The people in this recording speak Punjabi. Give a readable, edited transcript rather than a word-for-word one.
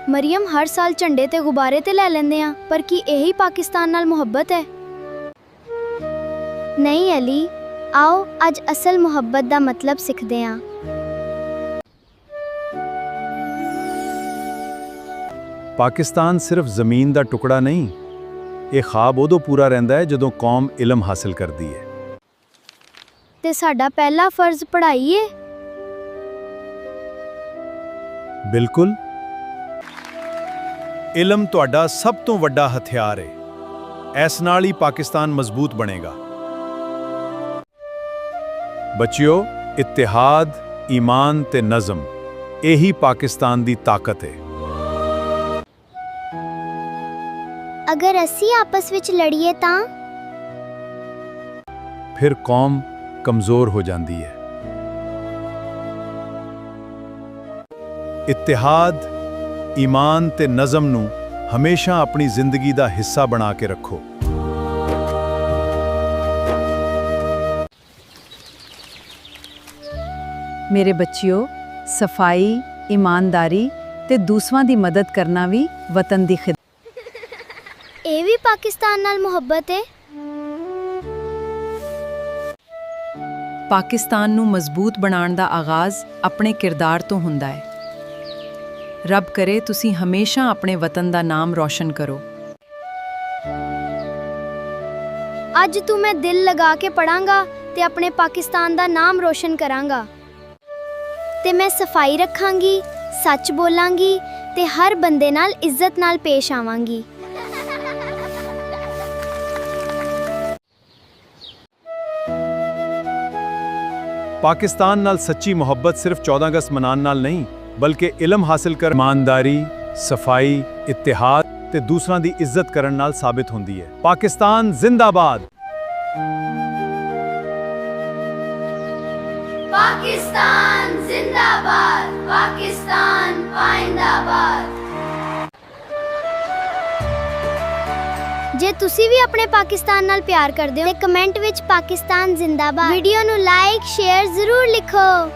ਮਰੀਮ, ਹਰ ਸਾਲ ਝੰਡੇ ਤੇ ਗੁਬਾਰੇ ਤੇ ਲੈ ਲੈਂਦੇ ਆ, ਪਰ ਕੀ ਇਹੀ ਪਾਕਿਸਤਾਨ ਨਾਲ ਮੁਹੱਬਤ ਹੈ? ਨਹੀਂ ਅਲੀ, ਆਓ ਅੱਜ ਅਸਲ ਮੁਹੱਬਤ ਦਾ ਮਤਲਬ ਸਿੱਖਦੇ ਹਾਂ। ਪਾਕਿਸਤਾਨ ਸਿਰਫ ਜ਼ਮੀਨ ਦਾ ਟੁਕੜਾ ਨਹੀਂ, ਇਹ ਖਾਬ ਉਦੋਂ ਪੂਰਾ ਰਹਿੰਦਾ ਹੈ ਜਦੋਂ ਕੌਮ ਇਲਮ ਹਾਸਲ ਕਰਦੀ ਹੈ। ਤੇ ਸਾਡਾ ਪਹਿਲਾ ਫਰਜ਼ ਪੜ੍ਹਾਈ ਏ। ਬਿਲਕੁਲ, ਇਲਮ ਤੁਹਾਡਾ ਸਭ ਤੋਂ ਵੱਡਾ ਹਥਿਆਰ ਹੈ। ਇਸ ਨਾਲ ਹੀ ਪਾਕਿਸਤਾਨ ਮਜ਼ਬੂਤ ਬਣੇਗਾ। ਬੱਚਿਓ, ਇਤਿਹਾਦ, ਈਮਾਨ ਤੇ ਨਜ਼ਮ, ਇਹੀ ਪਾਕਿਸਤਾਨ ਦੀ ਤਾਕਤ ਹੈ। ਅਗਰ ਅਸੀਂ ਆਪਸ ਵਿੱਚ ਲੜੀਏ ਤਾਂ ਫਿਰ ਕੌਮ ਕਮਜ਼ੋਰ ਹੋ ਜਾਂਦੀ ਹੈ। ਇਤਿਹਾਦ, ਈਮਾਨ ਤੇ ਨਜ਼ਮ ਨੂੰ ਹਮੇਸ਼ਾ ਆਪਣੀ ਜ਼ਿੰਦਗੀ ਦਾ ਹਿੱਸਾ ਬਣਾ ਕੇ ਰੱਖੋ। ਮੇਰੇ ਬੱਚਿਓ, ਸਫਾਈ, ਈਮਾਨਦਾਰੀ ਤੇ ਦੂਸਰਿਆਂ ਦੀ ਮਦਦ ਕਰਨਾ ਵੀ ਵਤਨ ਦੀ ਖਿਦਮਤ। ਇਹ ਵੀ ਪਾਕਿਸਤਾਨ ਨਾਲ ਮੁਹੱਬਤ ਹੈ। ਪਾਕਿਸਤਾਨ ਨੂੰ ਮਜ਼ਬੂਤ ਬਣਾਉਣ ਦਾ ਆਗਾਜ਼ ਆਪਣੇ ਕਿਰਦਾਰ ਤੋਂ ਹੁੰਦਾ ਹੈ। ਰੱਬ ਕਰੇ ਤੁਸੀਂ ਹਮੇਸ਼ਾ ਆਪਣੇ ਵਤਨ ਦਾ ਨਾਮ ਰੌਸ਼ਨ ਕਰੋ। ਅੱਜ ਤੋਂ ਮੈਂ ਦਿਲ ਲਗਾ ਕੇ ਪੜਾਂਗਾ ਤੇ ਆਪਣੇ ਪਾਕਿਸਤਾਨ ਦਾ ਨਾਮ ਰੋਸ਼ਨ ਕਰਾਂਗਾ। ਤੇ ਮੈਂ ਸਫਾਈ ਰੱਖਾਂਗੀ, ਸੱਚ ਬੋਲਾਂਗੀ ਤੇ ਹਰ ਬੰਦੇ ਨਾਲ ਇੱਜ਼ਤ ਨਾਲ ਪੇਸ਼ ਆਵਾਂਗੀ। ਪਾਕਿਸਤਾਨ ਨਾਲ ਸੱਚੀ ਮੁਹੱਬਤ ਸਿਰਫ 14 ਅਗਸਤ ਮਨਾਉਣ ਨਾਲ ਨਹੀਂ, ਬਲਕਿ ਇਲਮ ਹਾਸਲ ਕਰ, ਇਮਾਨਦਾਰੀ, ਸਫਾਈ, ਇਤਿਹਾਦ ਤੇ ਦੂਸਰਿਆਂ ਦੀ ਇੱਜ਼ਤ ਕਰਨ ਨਾਲ ਸਾਬਿਤ ਹੁੰਦੀ ਹੈ। ਪਾਕਿਸਤਾਨ ਜ਼ਿੰਦਾਬਾਦ। ਪਾਕਿਸਤਾਨ ਜ਼ਿੰਦਾਬਾਦ, ਪਾਕਿਸਤਾਨ ਪਾਇੰਦਾਬਾਦ। ਜੇ ਤੁਸੀਂ ਵੀ ਆਪਣੇ ਪਾਕਿਸਤਾਨ ਨਾਲ ਪਿਆਰ ਕਰਦੇ ਹੋ ਤੇ ਕਮੈਂਟ ਵਿੱਚ ਪਾਕਿਸਤਾਨ ਜ਼ਿੰਦਾਬਾਦ ਵੀਡੀਓ ਨੂੰ ਲਾਈਕ, ਸ਼ੇਅਰ ਜ਼ਰੂਰ ਲਿਖੋ।